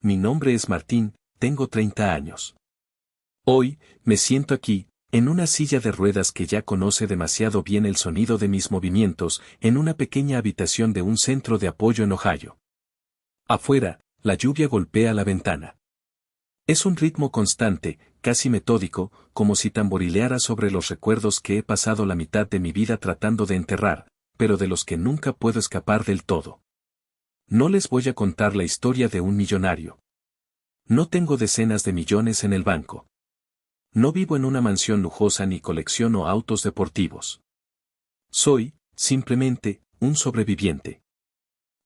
Mi nombre es Martín, tengo 30 años. Hoy, me siento aquí, en una silla de ruedas que ya conoce demasiado bien el sonido de mis movimientos, en una pequeña habitación de un centro de apoyo en Ohio. Afuera, la lluvia golpea la ventana. Es un ritmo constante, casi metódico, como si tamborileara sobre los recuerdos que he pasado la mitad de mi vida tratando de enterrar, pero de los que nunca puedo escapar del todo. No les voy a contar la historia de un millonario. No tengo decenas de millones en el banco. No vivo en una mansión lujosa ni colecciono autos deportivos. Soy, simplemente, un sobreviviente.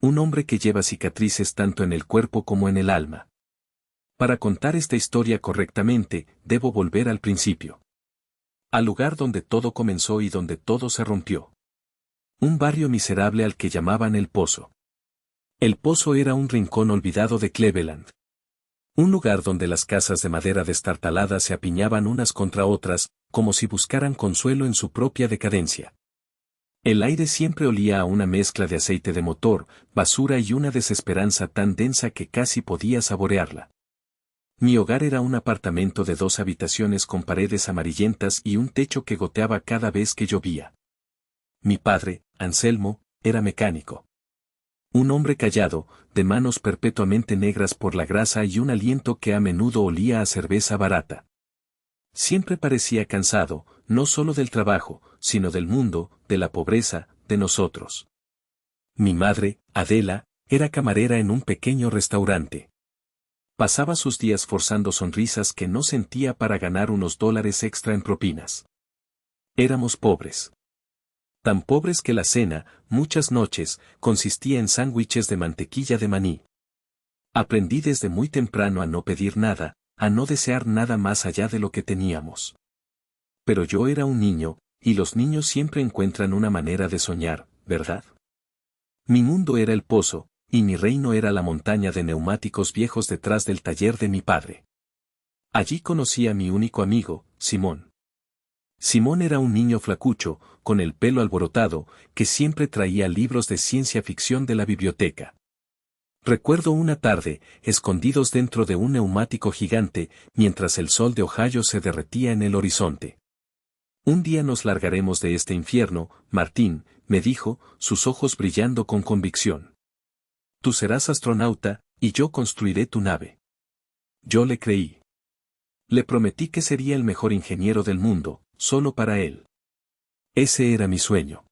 Un hombre que lleva cicatrices tanto en el cuerpo como en el alma. Para contar esta historia correctamente, debo volver al principio. Al lugar donde todo comenzó y donde todo se rompió. Un barrio miserable al que llamaban El Pozo. El Pozo era un rincón olvidado de Cleveland. Un lugar donde las casas de madera destartaladas se apiñaban unas contra otras, como si buscaran consuelo en su propia decadencia. El aire siempre olía a una mezcla de aceite de motor, basura y una desesperanza tan densa que casi podía saborearla. Mi hogar era un apartamento de 2 habitaciones con paredes amarillentas y un techo que goteaba cada vez que llovía. Mi padre, Anselmo, era mecánico. Un hombre callado, de manos perpetuamente negras por la grasa y un aliento que a menudo olía a cerveza barata. Siempre parecía cansado, no solo del trabajo, sino del mundo, de la pobreza, de nosotros. Mi madre, Adela, era camarera en un pequeño restaurante. Pasaba sus días forzando sonrisas que no sentía para ganar unos dólares extra en propinas. Éramos pobres. Tan pobres que la cena, muchas noches, consistía en sándwiches de mantequilla de maní. Aprendí desde muy temprano a no pedir nada, a no desear nada más allá de lo que teníamos. Pero yo era un niño, y los niños siempre encuentran una manera de soñar, ¿verdad? Mi mundo era el pozo, y mi reino era la montaña de neumáticos viejos detrás del taller de mi padre. Allí conocí a mi único amigo, Simón. Simón era un niño flacucho, con el pelo alborotado, que siempre traía libros de ciencia ficción de la biblioteca. Recuerdo una tarde, escondidos dentro de un neumático gigante, mientras el sol de Ohio se derretía en el horizonte. Un día nos largaremos de este infierno, Martín, me dijo, sus ojos brillando con convicción. Tú serás astronauta, y yo construiré tu nave. Yo le creí. Le prometí que sería el mejor ingeniero del mundo, solo para él. Ese era mi sueño.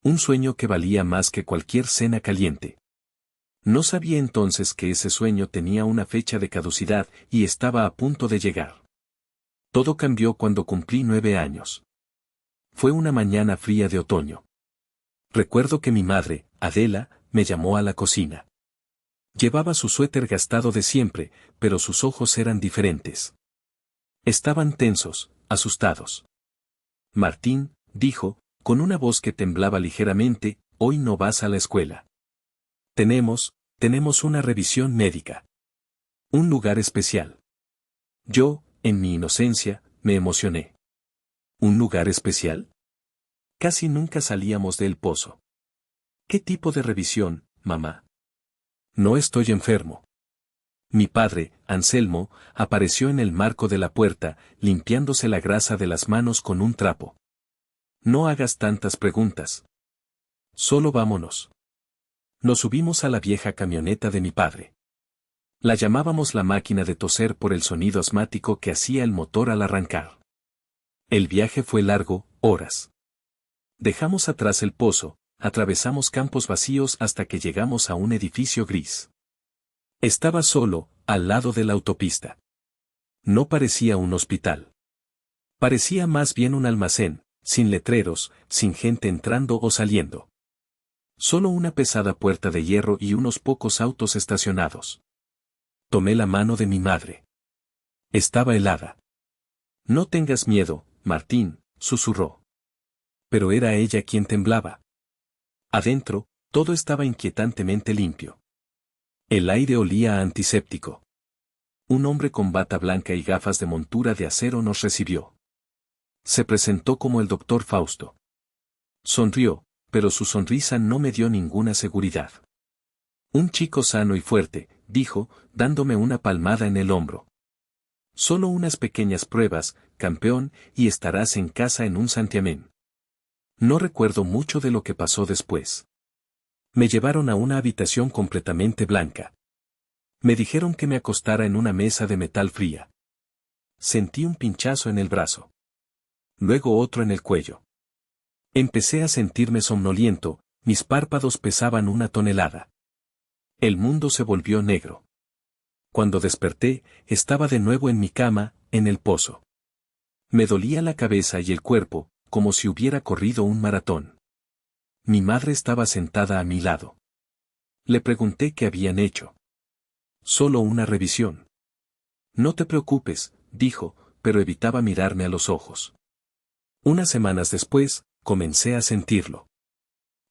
Un sueño que valía más que cualquier cena caliente. No sabía entonces que ese sueño tenía una fecha de caducidad y estaba a punto de llegar. Todo cambió cuando cumplí 9 años. Fue una mañana fría de otoño. Recuerdo que mi madre, Adela, me llamó a la cocina. Llevaba su suéter gastado de siempre, pero sus ojos eran diferentes. Estaban tensos, asustados. Martín, dijo, con una voz que temblaba ligeramente, hoy no vas a la escuela. Tenemos una revisión médica. Un lugar especial. Yo, en mi inocencia, me emocioné. ¿Un lugar especial? Casi nunca salíamos del pozo. ¿Qué tipo de revisión, mamá? No estoy enfermo. Mi padre, Anselmo, apareció en el marco de la puerta, limpiándose la grasa de las manos con un trapo. No hagas tantas preguntas. Solo vámonos. Nos subimos a la vieja camioneta de mi padre. La llamábamos la máquina de toser por el sonido asmático que hacía el motor al arrancar. El viaje fue largo, horas. Dejamos atrás el pozo, atravesamos campos vacíos hasta que llegamos a un edificio gris. Estaba solo, al lado de la autopista. No parecía un hospital. Parecía más bien un almacén, sin letreros, sin gente entrando o saliendo. Solo una pesada puerta de hierro y unos pocos autos estacionados. Tomé la mano de mi madre. Estaba helada. No tengas miedo, Martín, susurró. Pero era ella quien temblaba. Adentro, todo estaba inquietantemente limpio. El aire olía a antiséptico. Un hombre con bata blanca y gafas de montura de acero nos recibió. Se presentó como el doctor Fausto. Sonrió, pero su sonrisa no me dio ninguna seguridad. Un chico sano y fuerte, dijo, dándome una palmada en el hombro. Solo unas pequeñas pruebas, campeón, y estarás en casa en un santiamén. No recuerdo mucho de lo que pasó después. Me llevaron a una habitación completamente blanca. Me dijeron que me acostara en una mesa de metal fría. Sentí un pinchazo en el brazo. Luego otro en el cuello. Empecé a sentirme somnoliento, mis párpados pesaban 1 tonelada. El mundo se volvió negro. Cuando desperté, estaba de nuevo en mi cama, en el pozo. Me dolía la cabeza y el cuerpo, como si hubiera corrido un maratón. Mi madre estaba sentada a mi lado. Le pregunté qué habían hecho. Solo una revisión. No te preocupes, dijo, pero evitaba mirarme a los ojos. Unas semanas después, comencé a sentirlo.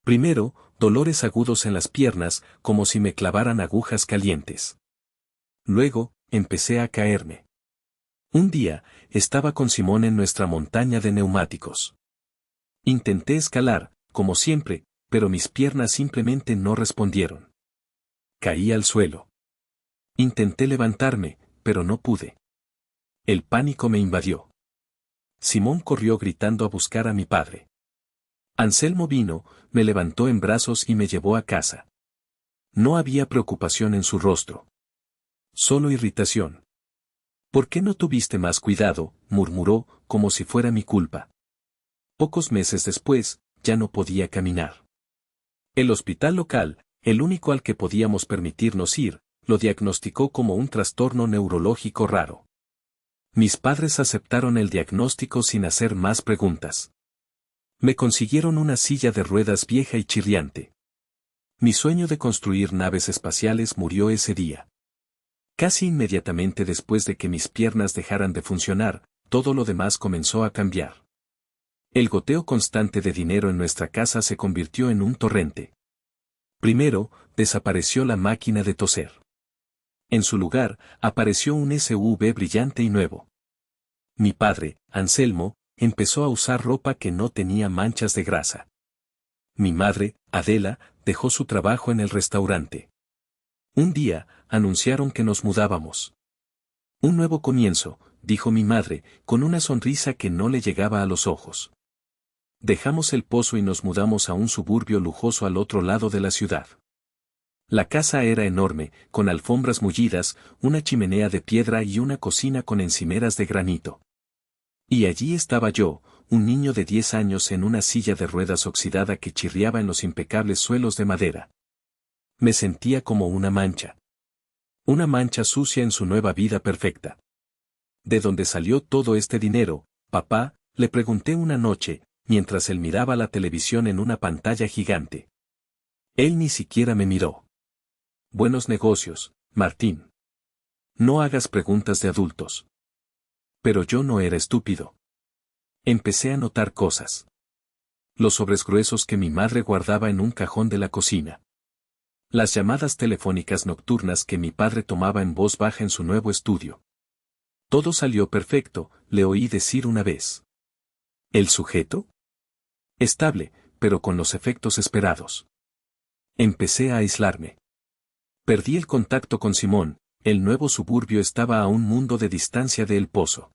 Primero, dolores agudos en las piernas, como si me clavaran agujas calientes. Luego, empecé a caerme. Un día, estaba con Simón en nuestra montaña de neumáticos. Intenté escalar, como siempre, pero mis piernas simplemente no respondieron. Caí al suelo. Intenté levantarme, pero no pude. El pánico me invadió. Simón corrió gritando a buscar a mi padre. Anselmo vino, me levantó en brazos y me llevó a casa. No había preocupación en su rostro. Solo irritación. ¿Por qué no tuviste más cuidado?, murmuró, como si fuera mi culpa. Pocos meses después, ya no podía caminar. El hospital local, el único al que podíamos permitirnos ir, lo diagnosticó como un trastorno neurológico raro. Mis padres aceptaron el diagnóstico sin hacer más preguntas. Me consiguieron una silla de ruedas vieja y chirriante. Mi sueño de construir naves espaciales murió ese día. Casi inmediatamente después de que mis piernas dejaran de funcionar, todo lo demás comenzó a cambiar. El goteo constante de dinero en nuestra casa se convirtió en un torrente. Primero, desapareció la máquina de toser. En su lugar, apareció un SUV brillante y nuevo. Mi padre, Anselmo, empezó a usar ropa que no tenía manchas de grasa. Mi madre, Adela, dejó su trabajo en el restaurante. Un día, anunciaron que nos mudábamos. Un nuevo comienzo, dijo mi madre, con una sonrisa que no le llegaba a los ojos. Dejamos el pozo y nos mudamos a un suburbio lujoso al otro lado de la ciudad. La casa era enorme, con alfombras mullidas, una chimenea de piedra y una cocina con encimeras de granito. Y allí estaba yo, un niño de 10 años en una silla de ruedas oxidada que chirriaba en los impecables suelos de madera. Me sentía como una mancha. Una mancha sucia en su nueva vida perfecta. ¿De dónde salió todo este dinero, papá?, le pregunté una noche, mientras él miraba la televisión en una pantalla gigante. Él ni siquiera me miró. Buenos negocios, Martín. No hagas preguntas de adultos. Pero yo no era estúpido. Empecé a notar cosas. Los sobres gruesos que mi madre guardaba en un cajón de la cocina. Las llamadas telefónicas nocturnas que mi padre tomaba en voz baja en su nuevo estudio. Todo salió perfecto, le oí decir una vez. ¿El sujeto? Estable, pero con los efectos esperados. Empecé a aislarme. Perdí el contacto con Simón, el nuevo suburbio estaba a un mundo de distancia de El Pozo.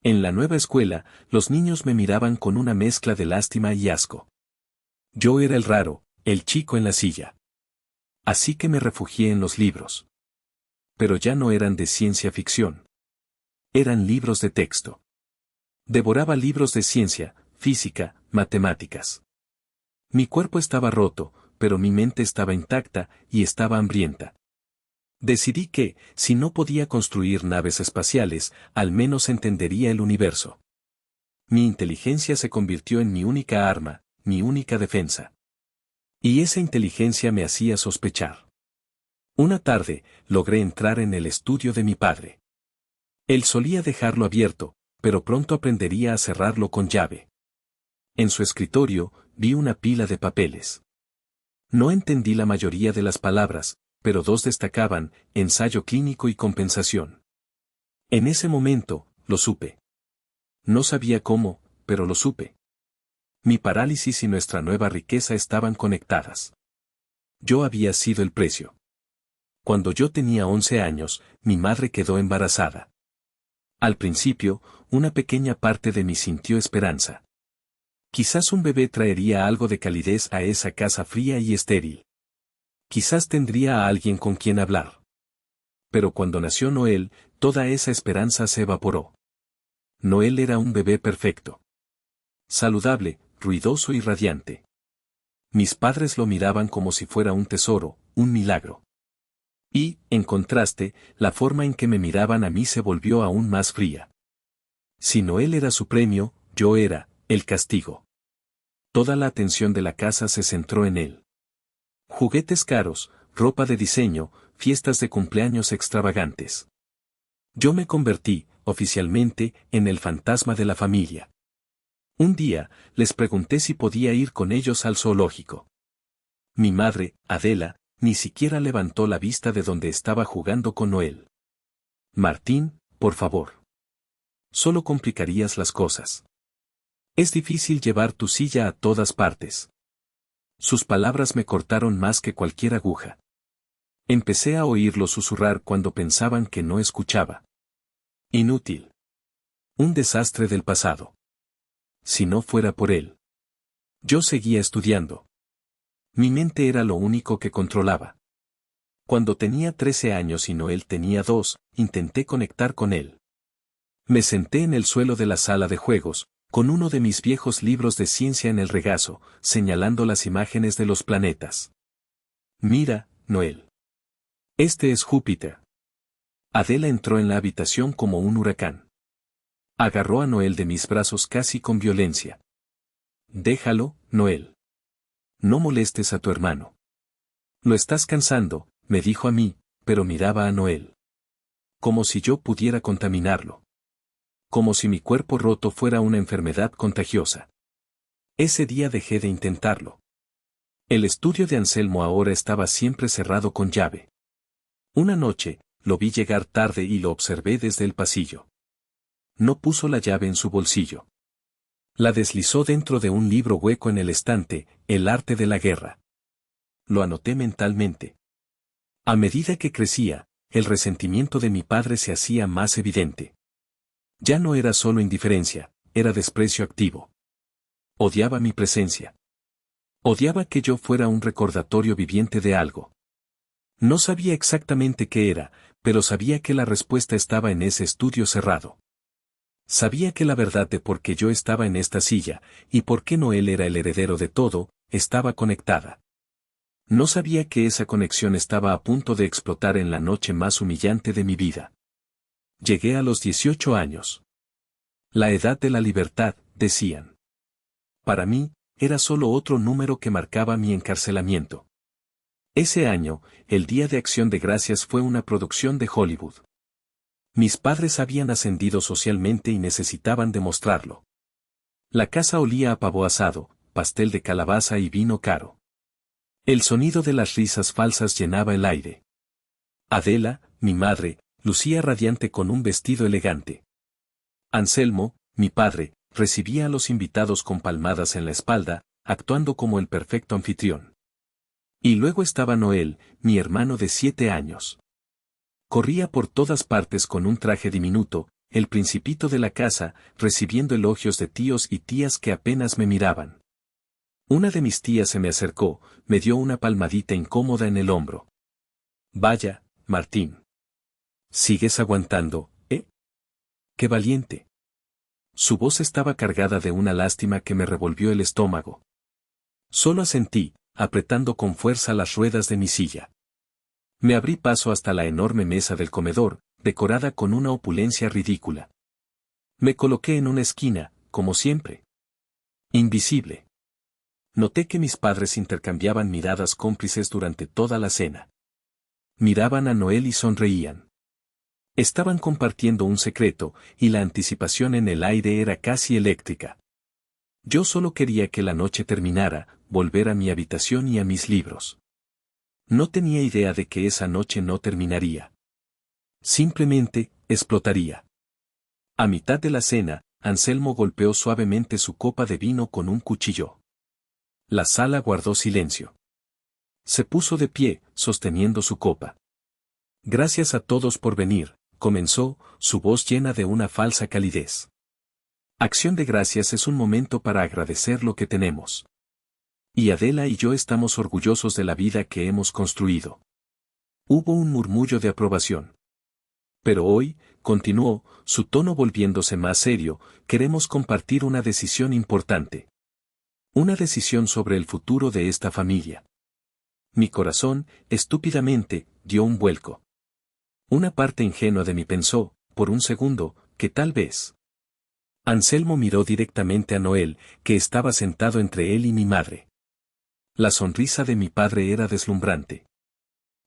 En la nueva escuela, los niños me miraban con una mezcla de lástima y asco. Yo era el raro, el chico en la silla. Así que me refugié en los libros. Pero ya no eran de ciencia ficción. Eran libros de texto. Devoraba libros de ciencia, física, matemáticas. Mi cuerpo estaba roto, pero mi mente estaba intacta y estaba hambrienta. Decidí que, si no podía construir naves espaciales, al menos entendería el universo. Mi inteligencia se convirtió en mi única arma, mi única defensa. Y esa inteligencia me hacía sospechar. Una tarde, logré entrar en el estudio de mi padre. Él solía dejarlo abierto, pero pronto aprendería a cerrarlo con llave. En su escritorio, vi una pila de papeles. No entendí la mayoría de las palabras, pero dos destacaban, ensayo clínico y compensación. En ese momento, lo supe. No sabía cómo, pero lo supe. Mi parálisis y nuestra nueva riqueza estaban conectadas. Yo había sido el precio. Cuando yo tenía 11 años, mi madre quedó embarazada. Al principio, una pequeña parte de mí sintió esperanza. Quizás un bebé traería algo de calidez a esa casa fría y estéril. Quizás tendría a alguien con quien hablar. Pero cuando nació Noel, toda esa esperanza se evaporó. Noel era un bebé perfecto. Saludable, ruidoso y radiante. Mis padres lo miraban como si fuera un tesoro, un milagro. Y, en contraste, la forma en que me miraban a mí se volvió aún más fría. Si Noel era su premio, yo era el castigo. Toda la atención de la casa se centró en él. Juguetes caros, ropa de diseño, fiestas de cumpleaños extravagantes. Yo me convertí, oficialmente, en el fantasma de la familia. Un día, les pregunté si podía ir con ellos al zoológico. Mi madre, Adela, ni siquiera levantó la vista de donde estaba jugando con Noel. Martín, por favor. Solo complicarías las cosas. Es difícil llevar tu silla a todas partes. Sus palabras me cortaron más que cualquier aguja. Empecé a oírlo susurrar cuando pensaban que no escuchaba. Inútil. Un desastre del pasado. Si no fuera por él. Yo seguía estudiando. Mi mente era lo único que controlaba. Cuando tenía 13 años y Noel tenía 2, intenté conectar con él. Me senté en el suelo de la sala de juegos, con uno de mis viejos libros de ciencia en el regazo, señalando las imágenes de los planetas. Mira, Noel. Este es Júpiter. Adela entró en la habitación como un huracán. Agarró a Noel de mis brazos casi con violencia. Déjalo, Noel. No molestes a tu hermano. Lo estás cansando, me dijo a mí, pero miraba a Noel. Como si yo pudiera contaminarlo. Como si mi cuerpo roto fuera una enfermedad contagiosa. Ese día dejé de intentarlo. El estudio de Anselmo ahora estaba siempre cerrado con llave. Una noche, lo vi llegar tarde y lo observé desde el pasillo. No puso la llave en su bolsillo. La deslizó dentro de un libro hueco en el estante, El arte de la guerra. Lo anoté mentalmente. A medida que crecía, el resentimiento de mi padre se hacía más evidente. Ya no era solo indiferencia, era desprecio activo. Odiaba mi presencia. Odiaba que yo fuera un recordatorio viviente de algo. No sabía exactamente qué era, pero sabía que la respuesta estaba en ese estudio cerrado. Sabía que la verdad de por qué yo estaba en esta silla, y por qué Noel era el heredero de todo, estaba conectada. No sabía que esa conexión estaba a punto de explotar en la noche más humillante de mi vida. Llegué a los 18 años. La edad de la libertad, decían. Para mí, era solo otro número que marcaba mi encarcelamiento. Ese año, el Día de Acción de Gracias fue una producción de Hollywood. Mis padres habían ascendido socialmente y necesitaban demostrarlo. La casa olía a pavo asado, pastel de calabaza y vino caro. El sonido de las risas falsas llenaba el aire. Adela, mi madre, lucía radiante con un vestido elegante. Anselmo, mi padre, recibía a los invitados con palmadas en la espalda, actuando como el perfecto anfitrión. Y luego estaba Noel, mi hermano de 7 años. Corría por todas partes con un traje diminuto, el principito de la casa, recibiendo elogios de tíos y tías que apenas me miraban. Una de mis tías se me acercó, me dio una palmadita incómoda en el hombro. Vaya, Martín. ¿Sigues aguantando, eh? ¡Qué valiente! Su voz estaba cargada de una lástima que me revolvió el estómago. Solo asentí, apretando con fuerza las ruedas de mi silla. Me abrí paso hasta la enorme mesa del comedor, decorada con una opulencia ridícula. Me coloqué en una esquina, como siempre. Invisible. Noté que mis padres intercambiaban miradas cómplices durante toda la cena. Miraban a Noel y sonreían. Estaban compartiendo un secreto, y la anticipación en el aire era casi eléctrica. Yo solo quería que la noche terminara, volver a mi habitación y a mis libros. No tenía idea de que esa noche no terminaría. Simplemente, explotaría. A mitad de la cena, Anselmo golpeó suavemente su copa de vino con un cuchillo. La sala guardó silencio. Se puso de pie, sosteniendo su copa. Gracias a todos por venir, comenzó, su voz llena de una falsa calidez. Acción de gracias es un momento para agradecer lo que tenemos. Y Adela y yo estamos orgullosos de la vida que hemos construido. Hubo un murmullo de aprobación. Pero hoy, continuó, su tono volviéndose más serio, queremos compartir una decisión importante. Una decisión sobre el futuro de esta familia. Mi corazón, estúpidamente, dio un vuelco. Una parte ingenua de mí pensó, por un segundo, que tal vez. Anselmo miró directamente a Noel, que estaba sentado entre él y mi madre. La sonrisa de mi padre era deslumbrante.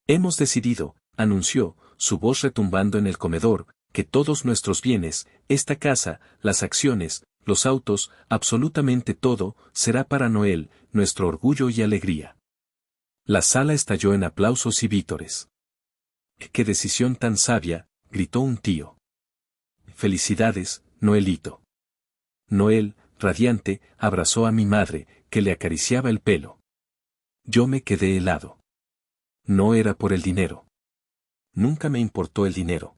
Hemos decidido, anunció, su voz retumbando en el comedor, que todos nuestros bienes, esta casa, las acciones, los autos, absolutamente todo, será para Noel, nuestro orgullo y alegría. La sala estalló en aplausos y vítores. ¡Qué decisión tan sabia!, gritó un tío. Felicidades, Noelito. Noel, radiante, abrazó a mi madre, que le acariciaba el pelo. Yo me quedé helado. No era por el dinero. Nunca me importó el dinero.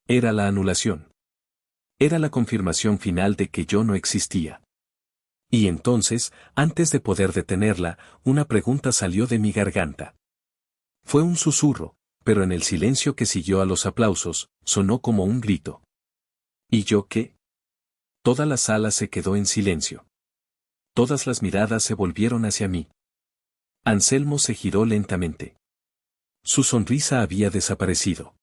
Era la anulación. Era la confirmación final de que yo no existía. Y entonces, antes de poder detenerla, una pregunta salió de mi garganta. Fue un susurro, pero en el silencio que siguió a los aplausos, sonó como un grito. ¿Y yo qué? Toda la sala se quedó en silencio. Todas las miradas se volvieron hacia mí. Anselmo se giró lentamente. Su sonrisa había desaparecido.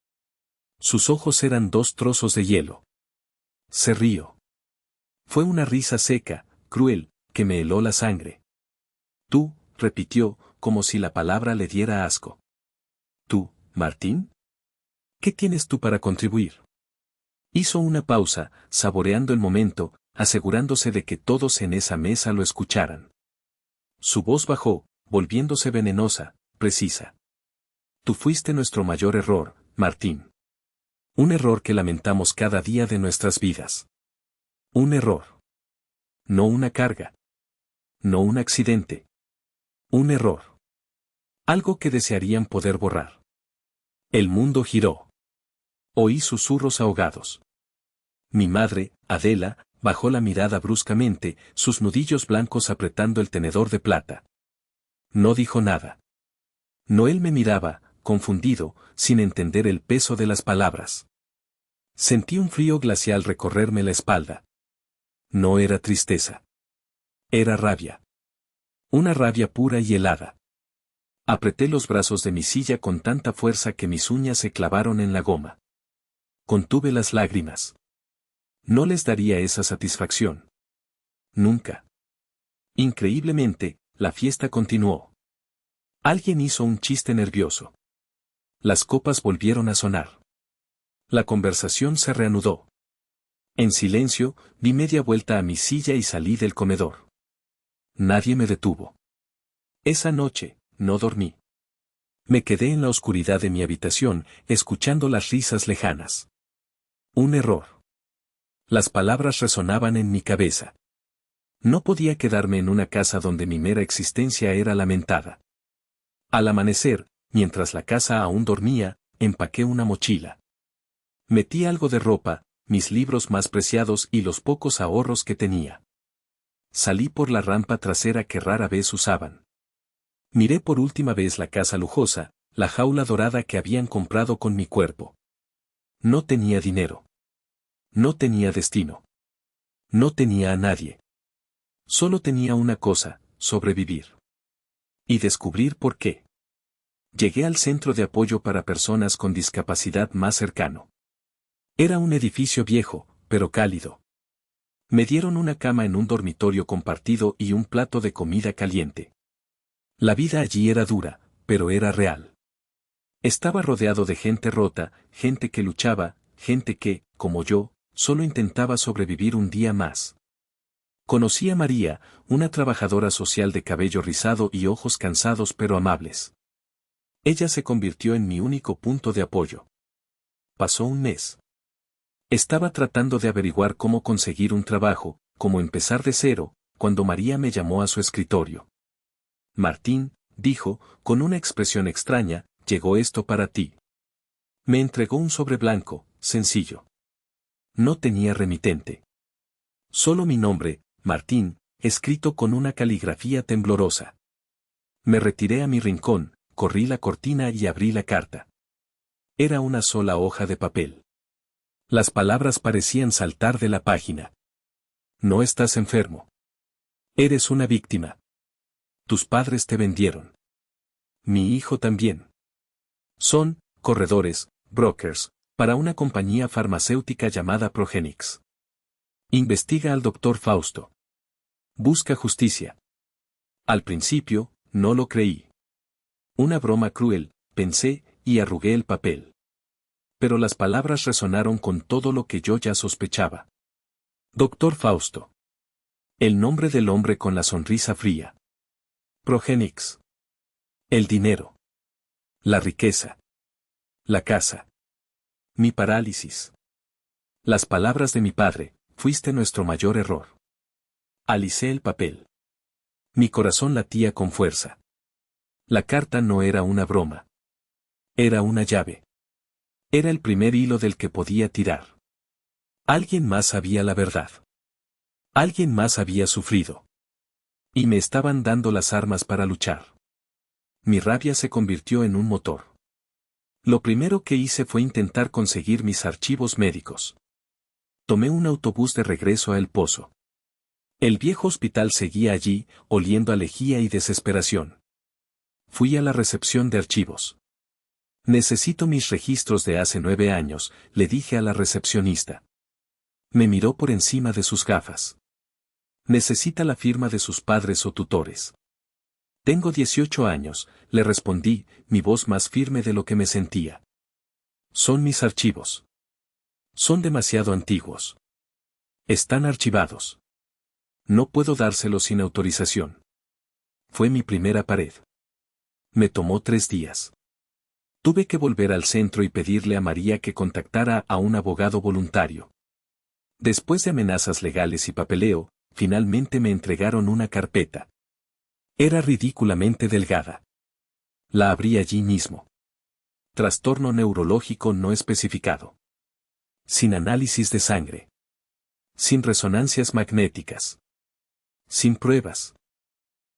Sus ojos eran dos trozos de hielo. Se rió. Fue una risa seca, cruel, que me heló la sangre. Tú, repitió, como si la palabra le diera asco. ¿Tú, Martín? ¿Qué tienes tú para contribuir? Hizo una pausa, saboreando el momento, asegurándose de que todos en esa mesa lo escucharan. Su voz bajó, volviéndose venenosa, precisa. Tú fuiste nuestro mayor error, Martín. Un error que lamentamos cada día de nuestras vidas. Un error. No una carga. No un accidente. Un error. Algo que desearían poder borrar. El mundo giró. Oí susurros ahogados. Mi madre, Adela, bajó la mirada bruscamente, sus nudillos blancos apretando el tenedor de plata. No dijo nada. Noel me miraba, confundido, sin entender el peso de las palabras. Sentí un frío glacial recorrerme la espalda. No era tristeza. Era rabia. Una rabia pura y helada. Apreté los brazos de mi silla con tanta fuerza que mis uñas se clavaron en la goma. Contuve las lágrimas. No les daría esa satisfacción. Nunca. Increíblemente, la fiesta continuó. Alguien hizo un chiste nervioso. Las copas volvieron a sonar. La conversación se reanudó. En silencio, di media vuelta a mi silla y salí del comedor. Nadie me detuvo. Esa noche, no dormí. Me quedé en la oscuridad de mi habitación, escuchando las risas lejanas. Un error. Las palabras resonaban en mi cabeza. No podía quedarme en una casa donde mi mera existencia era lamentada. Al amanecer, mientras la casa aún dormía, empaqué una mochila. Metí algo de ropa, mis libros más preciados y los pocos ahorros que tenía. Salí por la rampa trasera que rara vez usaban. Miré por última vez la casa lujosa, la jaula dorada que habían comprado con mi cuerpo. No tenía dinero. No tenía destino. No tenía a nadie. Solo tenía una cosa, sobrevivir. Y descubrir por qué. Llegué al centro de apoyo para personas con discapacidad más cercano. Era un edificio viejo, pero cálido. Me dieron una cama en un dormitorio compartido y un plato de comida caliente. La vida allí era dura, pero era real. Estaba rodeado de gente rota, gente que luchaba, gente que, como yo, solo intentaba sobrevivir un día más. Conocí a María, una trabajadora social de cabello rizado y ojos cansados pero amables. Ella se convirtió en mi único punto de apoyo. Pasó un mes. Estaba tratando de averiguar cómo conseguir un trabajo, cómo empezar de cero, cuando María me llamó a su escritorio. Martín, dijo, con una expresión extraña, llegó esto para ti. Me entregó un sobre blanco, sencillo. No tenía remitente. Solo mi nombre, Martín, escrito con una caligrafía temblorosa. Me retiré a mi rincón, corrí la cortina y abrí la carta. Era una sola hoja de papel. Las palabras parecían saltar de la página. No estás enfermo. Eres una víctima. Tus padres te vendieron. Mi hijo también. Son corredores, brokers, para una compañía farmacéutica llamada Progenix. Investiga al doctor Fausto. Busca justicia. Al principio, no lo creí. Una broma cruel, pensé, y arrugué el papel. Pero las palabras resonaron con todo lo que yo ya sospechaba. Doctor Fausto. El nombre del hombre con la sonrisa fría. Progenix. El dinero. La riqueza. La casa. Mi parálisis. Las palabras de mi padre, fuiste nuestro mayor error. Alicé el papel. Mi corazón latía con fuerza. La carta no era una broma. Era una llave. Era el primer hilo del que podía tirar. Alguien más sabía la verdad. Alguien más había sufrido. Y me estaban dando las armas para luchar. Mi rabia se convirtió en un motor. Lo primero que hice fue intentar conseguir mis archivos médicos. Tomé un autobús de regreso a El Pozo. El viejo hospital seguía allí, oliendo a lejía y desesperación. Fui a la recepción de archivos. Necesito mis registros de hace 9 años, le dije a la recepcionista. Me miró por encima de sus gafas. Necesita la firma de sus padres o tutores. Tengo 18 años, le respondí, mi voz más firme de lo que me sentía. Son mis archivos. Son demasiado antiguos. Están archivados. No puedo dárselos sin autorización. Fue mi primera pared. Me tomó 3 días. Tuve que volver al centro y pedirle a María que contactara a un abogado voluntario. Después de amenazas legales y papeleo, finalmente me entregaron una carpeta. Era ridículamente delgada. La abrí allí mismo. Trastorno neurológico no especificado. Sin análisis de sangre. Sin resonancias magnéticas. Sin pruebas.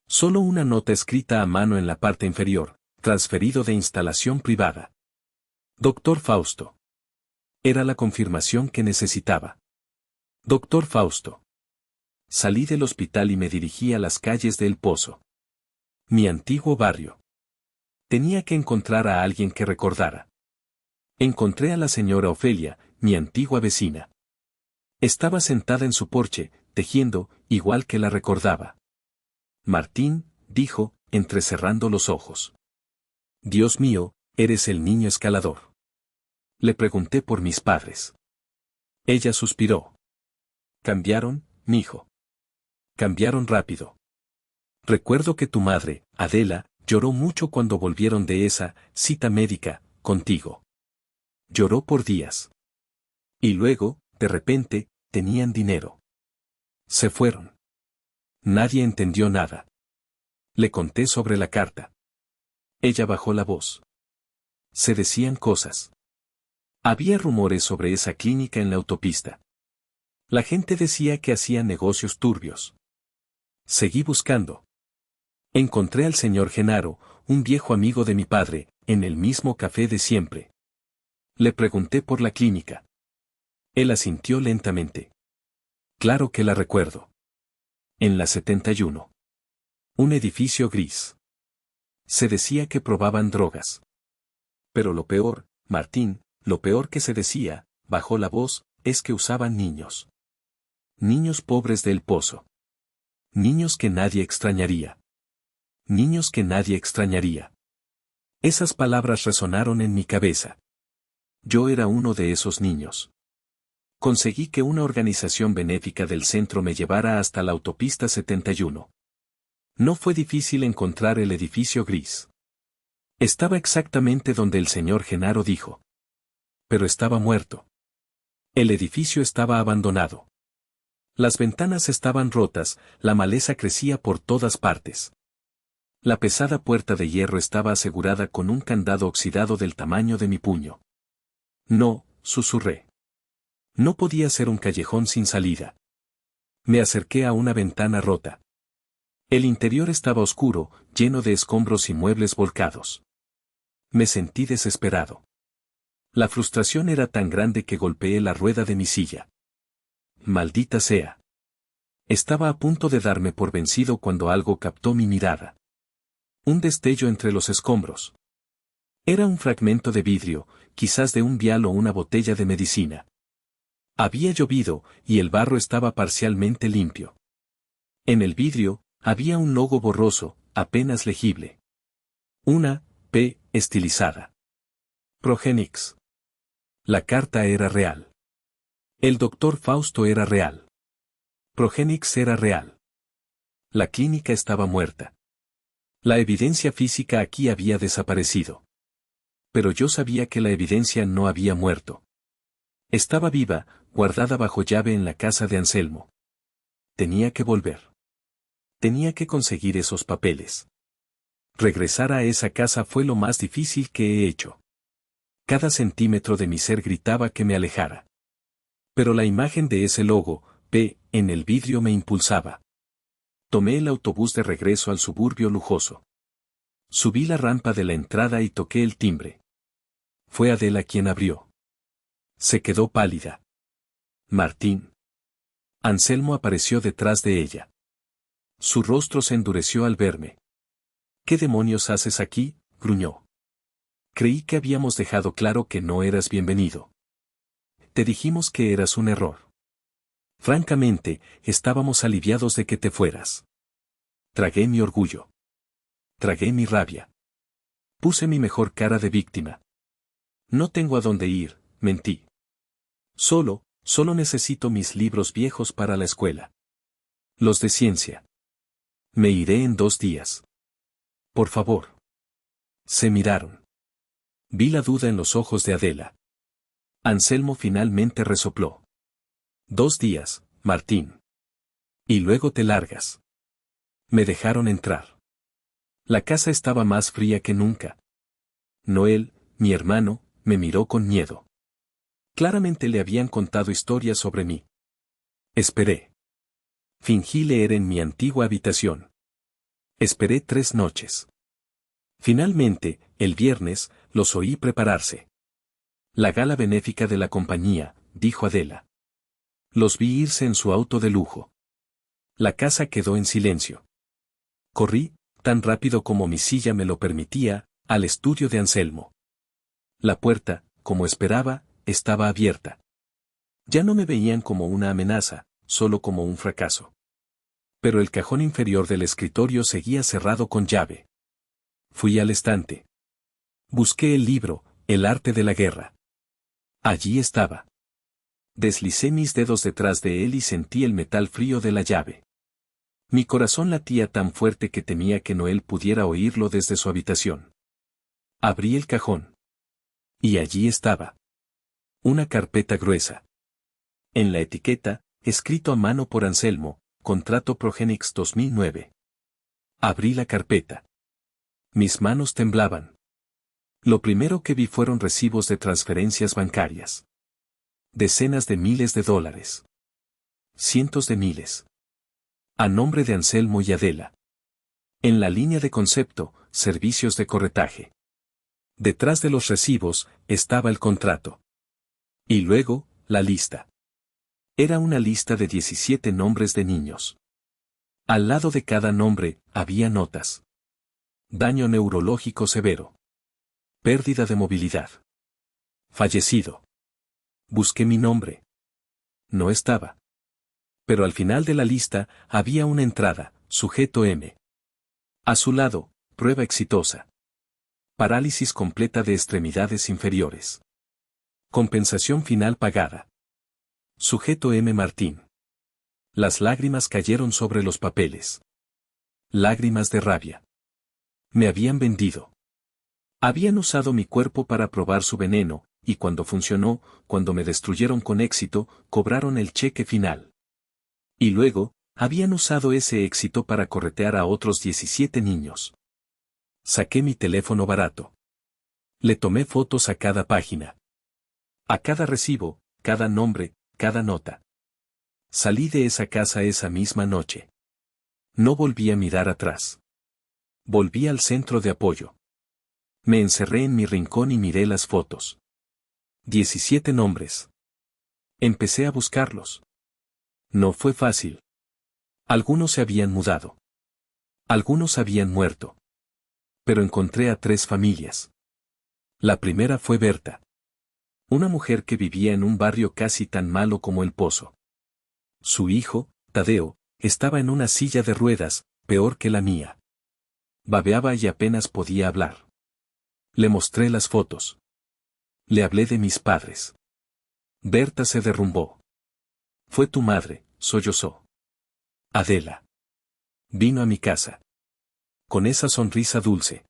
Solo una nota escrita a mano en la parte inferior, transferido de instalación privada. Doctor Fausto. Era la confirmación que necesitaba. Doctor Fausto. Salí del hospital y me dirigí a las calles de El Pozo. Mi antiguo barrio. Tenía que encontrar a alguien que recordara. Encontré a la señora Ofelia, mi antigua vecina. Estaba sentada en su porche, tejiendo, igual que la recordaba. Martín, dijo, entrecerrando los ojos. Dios mío, eres el niño escalador. Le pregunté por mis padres. Ella suspiró. Cambiaron, mijo. Cambiaron rápido. Recuerdo que tu madre, Adela, lloró mucho cuando volvieron de esa cita médica, contigo. Lloró por días. Y luego, de repente, tenían dinero. Se fueron. Nadie entendió nada. Le conté sobre la carta. Ella bajó la voz. Se decían cosas. Había rumores sobre esa clínica en la autopista. La gente decía que hacían negocios turbios. Seguí buscando. Encontré al señor Genaro, un viejo amigo de mi padre, en el mismo café de siempre. Le pregunté por la clínica. Él asintió lentamente. Claro que la recuerdo. En la 71. Un edificio gris. Se decía que probaban drogas. Pero lo peor, Martín, lo peor que se decía, bajó la voz, es que usaban niños. Niños pobres del Pozo. Niños que nadie extrañaría. Niños que nadie extrañaría. Esas palabras resonaron en mi cabeza. Yo era uno de esos niños. Conseguí que una organización benéfica del centro me llevara hasta la autopista 71. No fue difícil encontrar el edificio gris. Estaba exactamente donde el señor Genaro dijo. Pero estaba muerto. El edificio estaba abandonado. Las ventanas estaban rotas, la maleza crecía por todas partes. La pesada puerta de hierro estaba asegurada con un candado oxidado del tamaño de mi puño. No, susurré. No podía ser un callejón sin salida. Me acerqué a una ventana rota. El interior estaba oscuro, lleno de escombros y muebles volcados. Me sentí desesperado. La frustración era tan grande que golpeé la rueda de mi silla. Maldita sea. Estaba a punto de darme por vencido cuando algo captó mi mirada. Un destello entre los escombros. Era un fragmento de vidrio, quizás de un vial o una botella de medicina. Había llovido, y el barro estaba parcialmente limpio. En el vidrio, había un logo borroso, apenas legible. Una P estilizada. Progenix. La carta era real. El doctor Fausto era real. Progenix era real. La clínica estaba muerta. La evidencia física aquí había desaparecido. Pero yo sabía que la evidencia no había muerto. Estaba viva, guardada bajo llave en la casa de Anselmo. Tenía que volver. Tenía que conseguir esos papeles. Regresar a esa casa fue lo más difícil que he hecho. Cada centímetro de mi ser gritaba que me alejara. Pero la imagen de ese logo, P, en el vidrio me impulsaba. Tomé el autobús de regreso al suburbio lujoso. Subí la rampa de la entrada y toqué el timbre. Fue Adela quien abrió. Se quedó pálida. Martín. Anselmo apareció detrás de ella. Su rostro se endureció al verme. ¿Qué demonios haces aquí?, gruñó. Creí que habíamos dejado claro que no eras bienvenido. Te dijimos que eras un error. Francamente, estábamos aliviados de que te fueras. Tragué mi orgullo. Tragué mi rabia. Puse mi mejor cara de víctima. No tengo a dónde ir, mentí. Solo necesito mis libros viejos para la escuela. Los de ciencia. Me iré en 2 días. Por favor. Se miraron. Vi la duda en los ojos de Adela. Anselmo finalmente resopló. 2 días, Martín. Y luego te largas. Me dejaron entrar. La casa estaba más fría que nunca. Noel, mi hermano, me miró con miedo. Claramente le habían contado historias sobre mí. Esperé. Fingí leer en mi antigua habitación. Esperé 3 noches. Finalmente, el viernes, los oí prepararse. La gala benéfica de la compañía, dijo Adela. Los vi irse en su auto de lujo. La casa quedó en silencio. Corrí, tan rápido como mi silla me lo permitía, al estudio de Anselmo. La puerta, como esperaba, estaba abierta. Ya no me veían como una amenaza, solo como un fracaso. Pero el cajón inferior del escritorio seguía cerrado con llave. Fui al estante. Busqué el libro, El arte de la guerra. Allí estaba. Deslicé mis dedos detrás de él y sentí el metal frío de la llave. Mi corazón latía tan fuerte que temía que Noel pudiera oírlo desde su habitación. Abrí el cajón. Y allí estaba. Una carpeta gruesa. En la etiqueta, escrito a mano por Anselmo, Contrato Progenix 2009. Abrí la carpeta. Mis manos temblaban. Lo primero que vi fueron recibos de transferencias bancarias. Decenas de miles de dólares. Cientos de miles. A nombre de Anselmo y Adela. En la línea de concepto, servicios de corretaje. Detrás de los recibos, estaba el contrato. Y luego, la lista. Era una lista de 17 nombres de niños. Al lado de cada nombre, había notas. Daño neurológico severo. Pérdida de movilidad. Fallecido. Busqué mi nombre. No estaba. Pero al final de la lista, había una entrada, sujeto M. A su lado, prueba exitosa. Parálisis completa de extremidades inferiores. Compensación final pagada. Sujeto M. Martín. Las lágrimas cayeron sobre los papeles. Lágrimas de rabia. Me habían vendido. Habían usado mi cuerpo para probar su veneno, y cuando funcionó, cuando me destruyeron con éxito, cobraron el cheque final. Y luego, habían usado ese éxito para corretear a otros 17 niños. Saqué mi teléfono barato. Le tomé fotos a cada página. A cada recibo, cada nombre, cada nota. Salí de esa casa esa misma noche. No volví a mirar atrás. Volví al centro de apoyo. Me encerré en mi rincón y miré las fotos. 17 nombres. Empecé a buscarlos. No fue fácil. Algunos se habían mudado. Algunos habían muerto. Pero encontré a 3 familias. La primera fue Berta. Una mujer que vivía en un barrio casi tan malo como El Pozo. Su hijo, Tadeo, estaba en una silla de ruedas, peor que la mía. Babeaba y apenas podía hablar. Le mostré las fotos. Le hablé de mis padres. Berta se derrumbó. Fue tu madre, sollozó. Adela. Vino a mi casa. Con esa sonrisa dulce.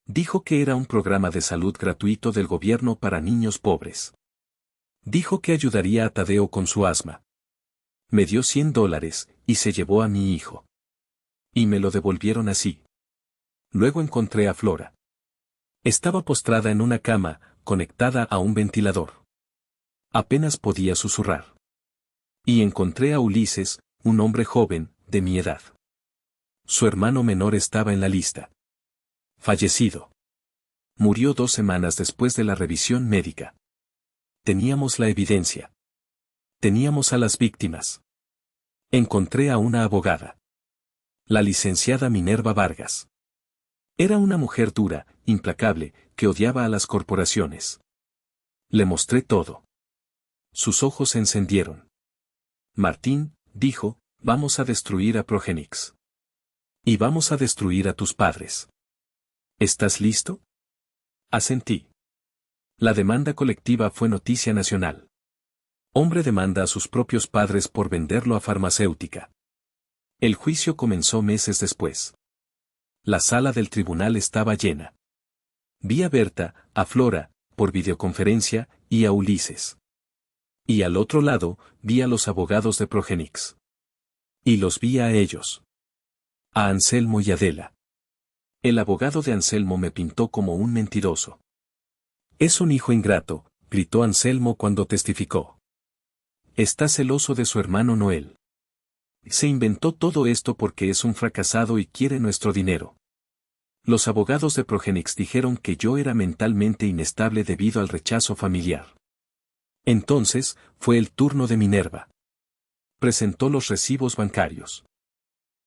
Dijo que era un programa de salud gratuito del gobierno para niños pobres. Dijo que ayudaría a Tadeo con su asma. Me dio $100 y se llevó a mi hijo. Y me lo devolvieron así. Luego encontré a Flora. Estaba postrada en una cama, conectada a un ventilador. Apenas podía susurrar. Y encontré a Ulises, un hombre joven, de mi edad. Su hermano menor estaba en la lista. Fallecido. Murió 2 semanas después de la revisión médica. Teníamos la evidencia. Teníamos a las víctimas. Encontré a una abogada. La licenciada Minerva Vargas. Era una mujer dura, implacable, que odiaba a las corporaciones. Le mostré todo. Sus ojos se encendieron. Martín, dijo, vamos a destruir a Progenix. Y vamos a destruir a tus padres. ¿Estás listo? Asentí. La demanda colectiva fue noticia nacional. Hombre demanda a sus propios padres por venderlo a farmacéutica. El juicio comenzó meses después. La sala del tribunal estaba llena. Vi a Berta, a Flora, por videoconferencia, y a Ulises. Y al otro lado, vi a los abogados de Progenix. Y los vi a ellos. A Anselmo y Adela. El abogado de Anselmo me pintó como un mentiroso. Es un hijo ingrato, gritó Anselmo cuando testificó. Está celoso de su hermano Noel. Se inventó todo esto porque es un fracasado y quiere nuestro dinero. Los abogados de Progenix dijeron que yo era mentalmente inestable debido al rechazo familiar. Entonces, fue el turno de Minerva. Presentó los recibos bancarios.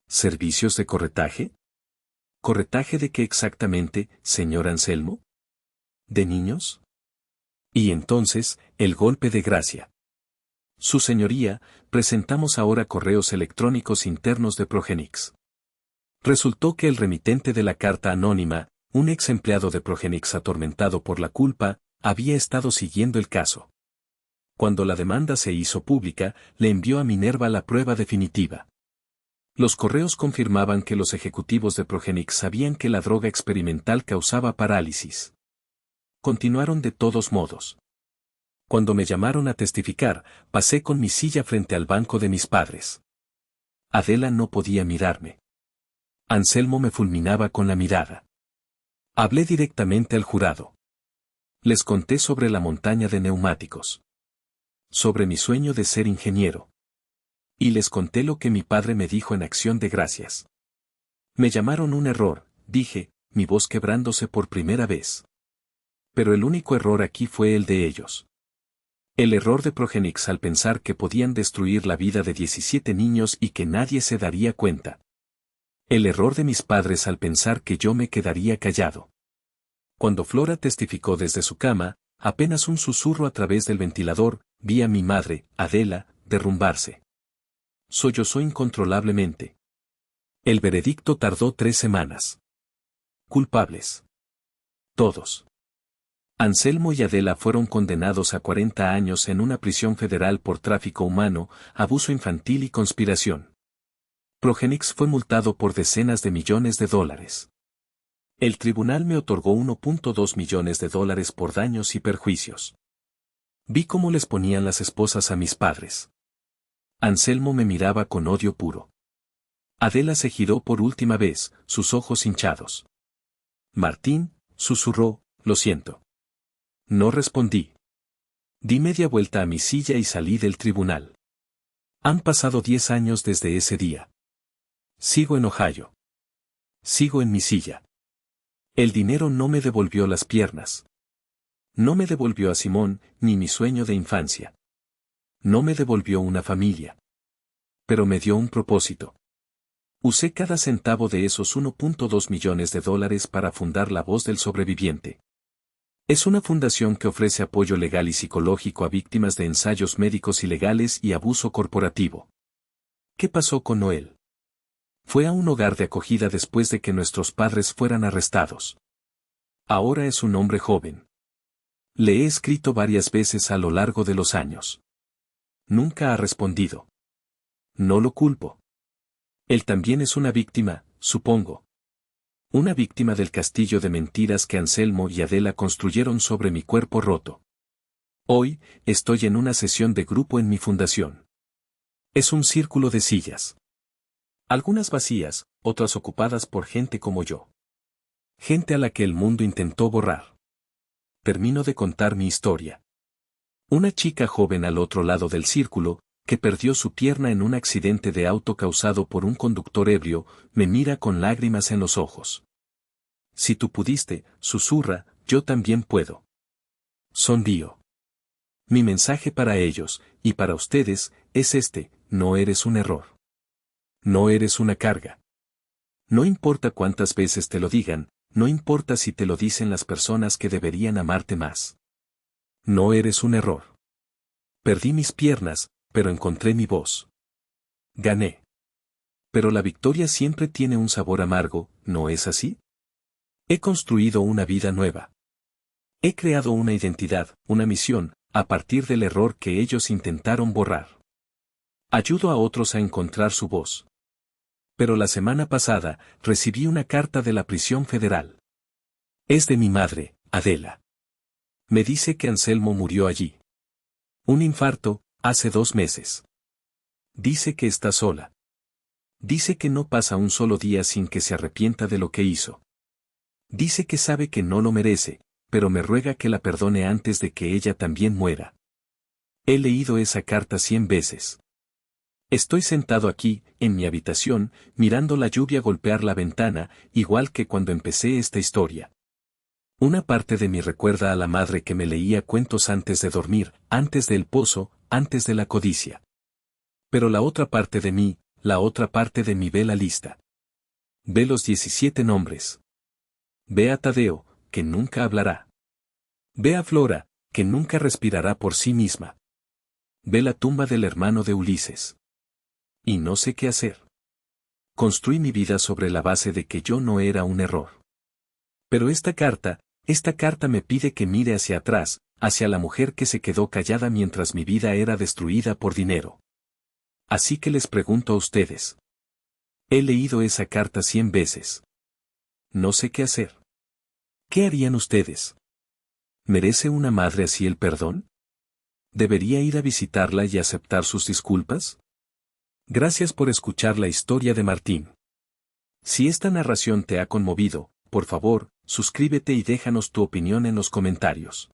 ¿Servicios de corretaje? ¿Corretaje de qué exactamente, señor Anselmo? ¿De niños? Y entonces, el golpe de gracia. Su señoría, presentamos ahora correos electrónicos internos de Progenix. Resultó que el remitente de la carta anónima, un ex empleado de Progenix atormentado por la culpa, había estado siguiendo el caso. Cuando la demanda se hizo pública, le envió a Minerva la prueba definitiva. Los correos confirmaban que los ejecutivos de Progenix sabían que la droga experimental causaba parálisis. Continuaron de todos modos. Cuando me llamaron a testificar, pasé con mi silla frente al banco de mis padres. Adela no podía mirarme. Anselmo me fulminaba con la mirada. Hablé directamente al jurado. Les conté sobre la montaña de neumáticos. Sobre mi sueño de ser ingeniero. Y les conté lo que mi padre me dijo en acción de gracias. Me llamaron un error, dije, mi voz quebrándose por primera vez. Pero el único error aquí fue el de ellos. El error de Progenix al pensar que podían destruir la vida de 17 niños y que nadie se daría cuenta. El error de mis padres al pensar que yo me quedaría callado. Cuando Flora testificó desde su cama, apenas un susurro a través del ventilador, vi a mi madre, Adela, derrumbarse. Sollozó incontrolablemente. El veredicto tardó 3 semanas. Culpables. Todos. Anselmo y Adela fueron condenados a 40 años en una prisión federal por tráfico humano, abuso infantil y conspiración. Progenix fue multado por decenas de millones de dólares. El tribunal me otorgó $1.2 millones por daños y perjuicios. Vi cómo les ponían las esposas a mis padres. Anselmo me miraba con odio puro. Adela se giró por última vez, sus ojos hinchados. Martín, susurró, lo siento. No respondí. Di media vuelta a mi silla y salí del tribunal. Han pasado 10 años desde ese día. Sigo en Ohio. Sigo en mi silla. El dinero no me devolvió las piernas. No me devolvió a Simón, ni mi sueño de infancia. No me devolvió una familia. Pero me dio un propósito. Usé cada centavo de esos 1.2 millones de dólares para fundar La Voz del Sobreviviente. Es una fundación que ofrece apoyo legal y psicológico a víctimas de ensayos médicos ilegales y abuso corporativo. ¿Qué pasó con Noel? Fue a un hogar de acogida después de que nuestros padres fueran arrestados. Ahora es un hombre joven. Le he escrito varias veces a lo largo de los años. Nunca ha respondido. No lo culpo. Él también es una víctima, supongo. Una víctima del castillo de mentiras que Anselmo y Adela construyeron sobre mi cuerpo roto. Hoy, estoy en una sesión de grupo en mi fundación. Es un círculo de sillas. Algunas vacías, otras ocupadas por gente como yo. Gente a la que el mundo intentó borrar. Termino de contar mi historia. Una chica joven al otro lado del círculo, que perdió su pierna en un accidente de auto causado por un conductor ebrio, me mira con lágrimas en los ojos. Si tú pudiste, susurra, yo también puedo. Sonrío. Mi mensaje para ellos, y para ustedes, es este: no eres un error. No eres una carga. No importa cuántas veces te lo digan, no importa si te lo dicen las personas que deberían amarte más. No eres un error. Perdí mis piernas, pero encontré mi voz. Gané. Pero la victoria siempre tiene un sabor amargo, ¿no es así? He construido una vida nueva. He creado una identidad, una misión, a partir del error que ellos intentaron borrar. Ayudo a otros a encontrar su voz. Pero la semana pasada, recibí una carta de la prisión federal. Es de mi madre, Adela. Me dice que Anselmo murió allí. Un infarto, hace 2 meses. Dice que está sola. Dice que no pasa un solo día sin que se arrepienta de lo que hizo. Dice que sabe que no lo merece, pero me ruega que la perdone antes de que ella también muera. He leído esa carta 100 veces. Estoy sentado aquí, en mi habitación, mirando la lluvia golpear la ventana, igual que cuando empecé esta historia. Una parte de mí recuerda a la madre que me leía cuentos antes de dormir, antes del pozo, antes de la codicia. Pero la otra parte de mí, la otra parte de mí ve la lista. Ve los 17 nombres. Ve a Tadeo, que nunca hablará. Ve a Flora, que nunca respirará por sí misma. Ve la tumba del hermano de Ulises. Y no sé qué hacer. Construí mi vida sobre la base de que yo no era un error. Pero esta carta me pide que mire hacia atrás, hacia la mujer que se quedó callada mientras mi vida era destruida por dinero. Así que les pregunto a ustedes. He leído esa carta 100 veces. No sé qué hacer. ¿Qué harían ustedes? ¿Merece una madre así el perdón? ¿Debería ir a visitarla y aceptar sus disculpas? Gracias por escuchar la historia de Martín. Si esta narración te ha conmovido, por favor, suscríbete y déjanos tu opinión en los comentarios.